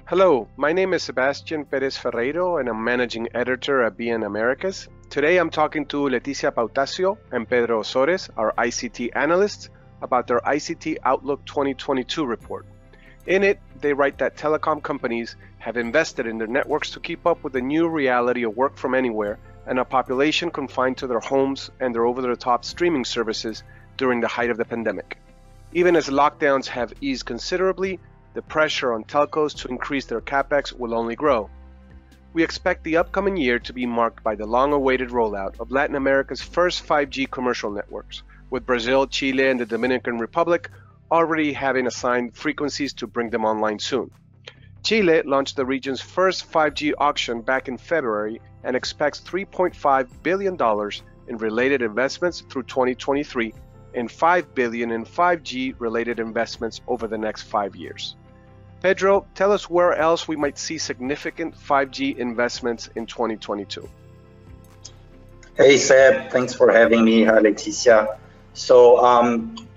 Hello, my name is Sebastian Perez Ferreiro and I'm managing editor at BNamericas. Today I'm talking to Leticia Pautacio and Pedro Osores, our ICT analysts, about their ICT Outlook 2022 report. In it, they write that telecom companies have invested in their networks to keep up with the new reality of work from anywhere and a population confined to their homes and their over-the-top streaming services during the height of the pandemic. Even as lockdowns have eased considerably, the pressure on telcos to increase their capex will only grow. We expect the upcoming year to be marked by the long-awaited rollout of Latin America's first 5G commercial networks, with Brazil, Chile, and the Dominican Republic already having assigned frequencies to bring them online soon. Chile launched the region's first 5G auction back in February and expects $3.5 billion in related investments through 2023 and $5 billion in 5G related investments over the next 5 years. Pedro, tell us where else we might see significant 5G investments in 2022. Hey Seb, thanks for having me. Hi Leticia. So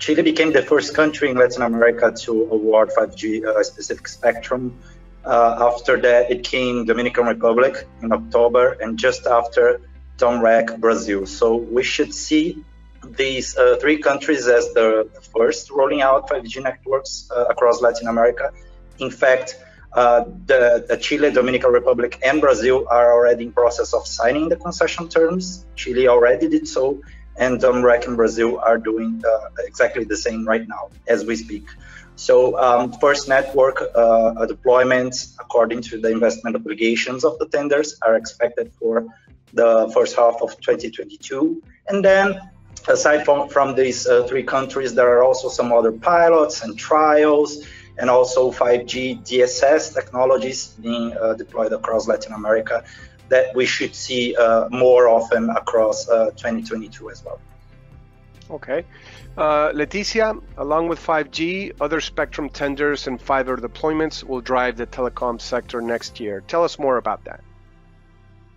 Chile became the first country in Latin America to award 5G specific spectrum. After that, it came Dominican Republic in October, and just after DOMREC, Brazil. So we should see these three countries as the first rolling out 5G networks across Latin America. In fact, the Chile, Dominican Republic, and Brazil are already in process of signing the concession terms. Chile already did so, and DOMREC and Brazil are doing exactly the same right now as we speak. So first network deployments, according to the investment obligations of the tenders, are expected for the first half of 2022. And then, aside from these three countries, there are also some other pilots and trials, and also 5G DSS technologies being deployed across Latin America that we should see more often across 2022 as well. Okay. Leticia, along with 5G, other spectrum tenders and fiber deployments will drive the telecom sector next year. Tell us more about that.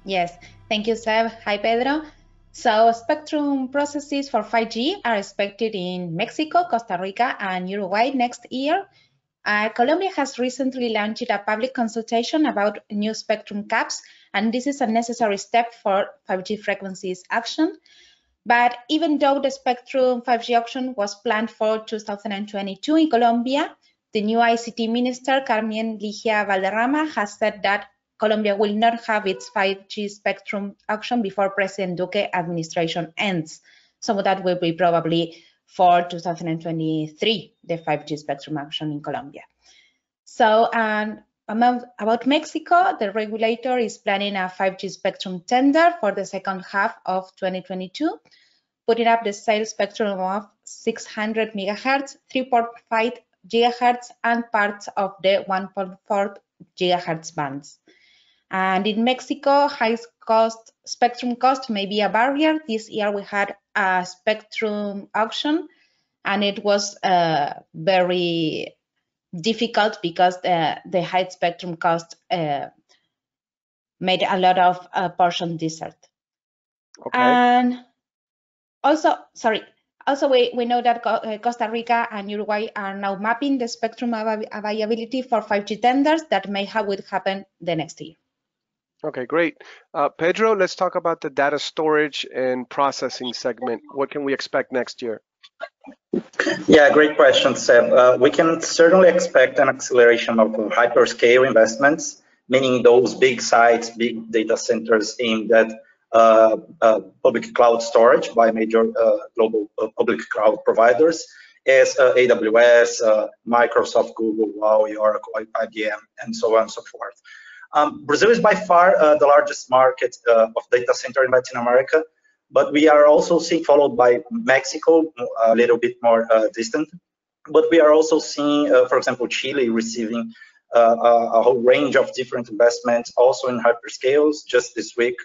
Yes, thank you, Seb. Hi, Pedro. So spectrum processes for 5G are expected in Mexico, Costa Rica, and Uruguay next year. Colombia has recently launched a public consultation about new spectrum caps, and this is a necessary step for 5G frequencies action. But even though the spectrum 5G auction was planned for 2022 in Colombia, the new ICT minister, Carmen Ligia Valderrama, has said that Colombia will not have its 5G spectrum auction before President Duque administration ends. So that will be probably for 2023, the 5G spectrum auction in Colombia. So about Mexico, the regulator is planning a 5G spectrum tender for the second half of 2022, putting up the sales spectrum of 600 megahertz, 3.5 gigahertz, and parts of the 1.4 gigahertz bands. And in Mexico, high cost spectrum cost may be a barrier. This year we had a spectrum auction, and it was very difficult because the high spectrum cost made a lot of portion desert. Okay. And also, we know that Costa Rica and Uruguay are now mapping the spectrum availability for 5G tenders that may would happen the next year. Okay, great. Pedro, let's talk about the data storage and processing segment. What can we expect next year? Yeah, great question, Seb. We can certainly expect an acceleration of hyperscale investments, meaning those big sites, big data centers aimed at public cloud storage by major global public cloud providers, as AWS, Microsoft, Google, Huawei, Oracle, IBM, and so on and so forth. Brazil is by far the largest market of data center in Latin America, but we are also seeing, followed by Mexico, a little bit more distant. But we are also seeing, for example, Chile receiving a whole range of different investments, also in hyperscales. Just this week,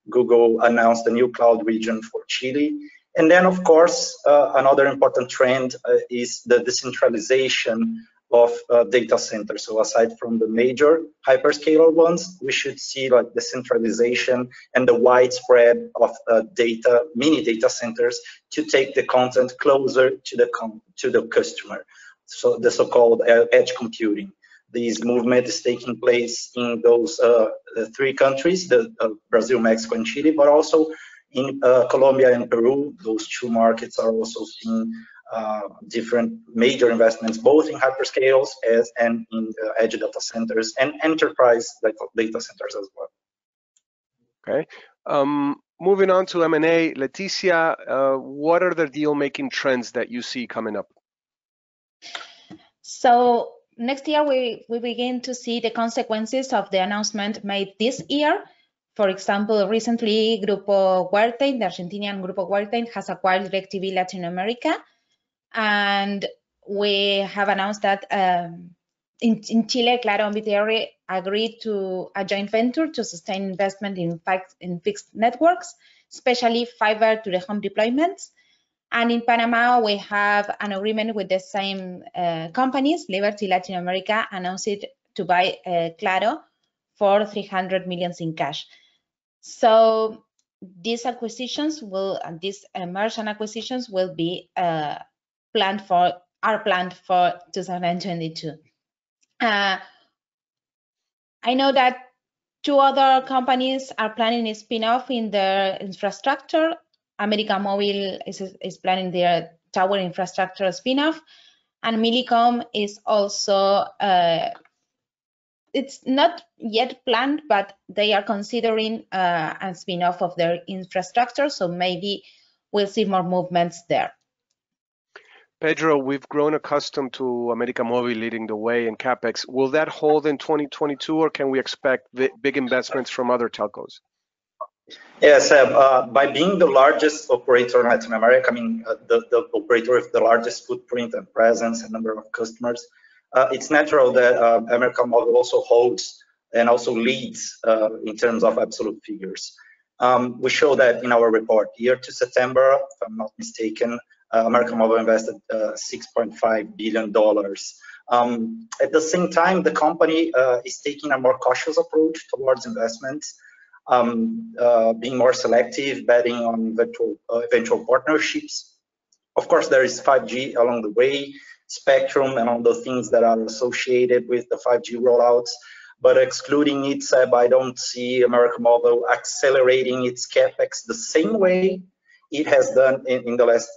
Google announced a new cloud region for Chile. And then, of course, another important trend is the decentralization of data centers. So aside from the major hyperscaler ones, we should see like the centralization and the widespread of mini data centers to take the content closer to the customer. So the so-called edge computing. This movement is taking place in those three countries, Brazil, Mexico, and Chile, but also in Colombia and Peru. Those two markets are also seeing different major investments, both in hyperscales and in edge data centers and enterprise data centers as well. Okay. Moving on to M&A, Leticia, what are the deal-making trends that you see coming up? So next year, we begin to see the consequences of the announcement made this year. For example, recently, Grupo Huertain, the Argentinian Grupo Huertain, has acquired DirecTV Latin America. And we have announced that in Chile, Claro and BTR agreed to a joint venture to sustain investment in fixed networks, especially fiber to the home deployments. And in Panama, we have an agreement with the same companies. Liberty Latin America announced it to buy Claro for $300 million in cash. So these acquisitions these merger and acquisitions will be planned for 2022. I know that two other companies are planning a spin-off in their infrastructure. América Móvil is planning their tower infrastructure spin-off, and Millicom is also, it's not yet planned, but they are considering a spin-off of their infrastructure, so maybe we'll see more movements there. Pedro, we've grown accustomed to América Móvil leading the way in capex. Will that hold in 2022, or can we expect big investments from other telcos? Yes, by being the largest operator in Latin America, I mean, the operator with the largest footprint and presence and number of customers, it's natural that América Móvil also holds and also leads in terms of absolute figures. We show that in our report. Year to September, if I'm not mistaken, América Móvil invested $6.5 billion. At the same time, the company is taking a more cautious approach towards investments, being more selective, betting on eventual partnerships. Of course, there is 5G along the way, spectrum, and all the things that are associated with the 5G rollouts. But excluding it, Seb, I don't see América Móvil accelerating its capex the same way it has done in the last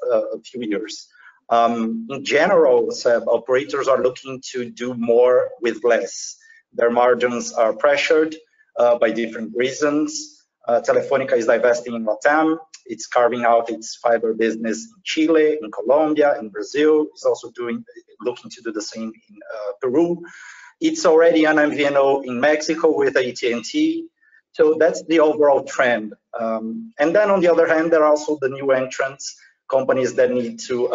few years. In general, Seb, operators are looking to do more with less. Their margins are pressured by different reasons. Telefónica is divesting in Latam. It's carving out its fiber business in Chile, in Colombia, in Brazil. It's also looking to do the same in Peru. It's already an MVNO in Mexico with AT&T. So that's the overall trend. And then on the other hand, there are also the new entrants, companies that need to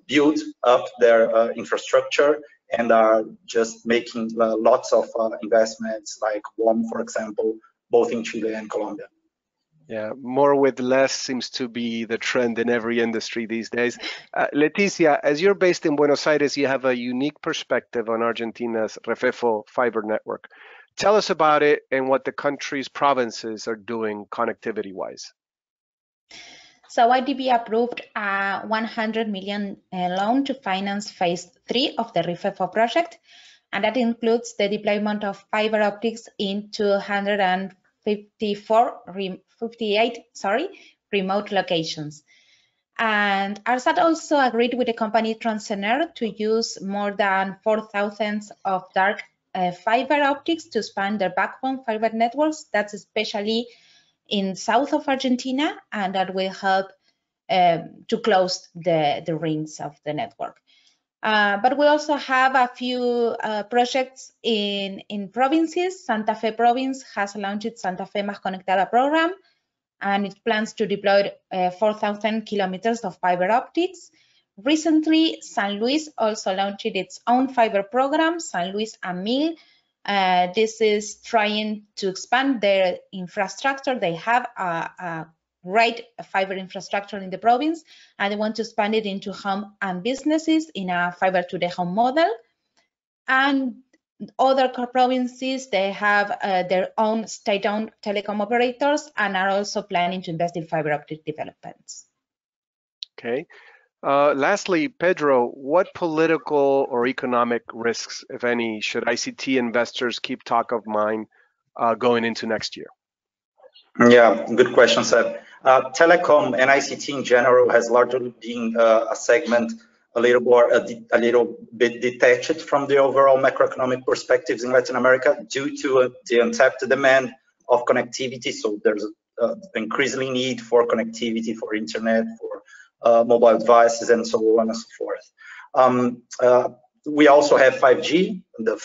build up their infrastructure and are just making lots of investments, like WOM, for example, both in Chile and Colombia. Yeah, more with less seems to be the trend in every industry these days. Leticia, as you're based in Buenos Aires, you have a unique perspective on Argentina's Refefo fiber network. Tell us about it and what the country's provinces are doing connectivity-wise. So IDB approved a 100 million loan to finance phase 3 of the Refefo project, and that includes the deployment of fiber optics in 258 remote locations. And ARSAT also agreed with the company Transener to use more than 4,000 of dark fiber optics to span their backbone fiber networks. That's especially in south of Argentina, and that will help to close the rings of the network. But we also have a few projects in provinces. Santa Fe province has launched Santa Fe Más Conectada program, and it plans to deploy 4,000 kilometers of fiber optics. Recently, San Luis also launched its own fiber program, San Luis AMIL. This is trying to expand their infrastructure. They have a great fiber infrastructure in the province, and they want to expand it into home and businesses in a fiber to the home model. And other provinces, they have their own state-owned telecom operators and are also planning to invest in fiber optic developments. Okay. Lastly, Pedro, what political or economic risks, if any, should ICT investors keep top of mind going into next year? Yeah, good question, Seb. Telecom and ICT in general has largely been a segment a little bit detached from the overall macroeconomic perspectives in Latin America due to the untapped demand of connectivity. So there's increasingly need for connectivity, for internet, for mobile devices, and so on and so forth. We also have 5G, the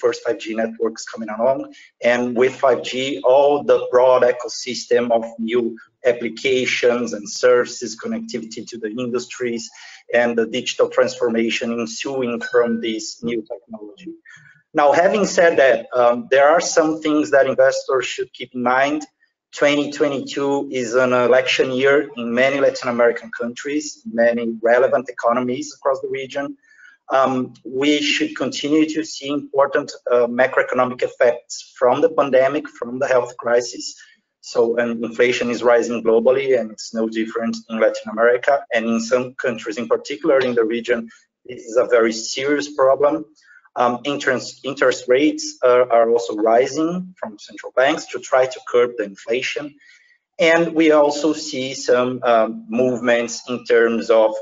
first 5G networks coming along, and with 5G, all the broad ecosystem of new applications and services, connectivity to the industries, and the digital transformation ensuing from this new technology. Now, having said that, there are some things that investors should keep in mind. 2022 is an election year in many Latin American countries, many relevant economies across the region. We should continue to see important macroeconomic effects from the pandemic, from the health crisis. So, and inflation is rising globally, and it's no different in Latin America. And in some countries, in particular in the region, this is a very serious problem. Interest rates are also rising from central banks to try to curb the inflation. And we also see some movements in terms of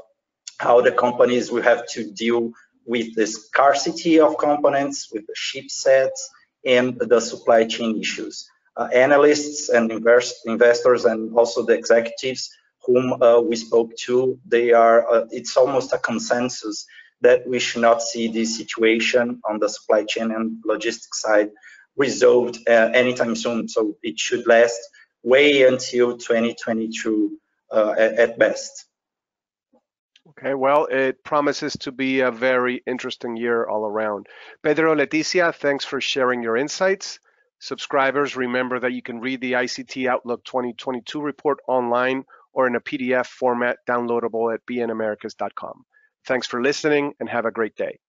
how the companies will have to deal with the scarcity of components, with the chipsets, and the supply chain issues. Analysts and investors and also the executives whom we spoke to, they are, it's almost a consensus that we should not see this situation on the supply chain and logistics side resolved anytime soon. So it should last way until 2022 at best. Okay, well, it promises to be a very interesting year all around. Pedro, Leticia, thanks for sharing your insights. Subscribers, remember that you can read the ICT Outlook 2022 report online or in a PDF format downloadable at BNamericas.com. Thanks for listening and have a great day.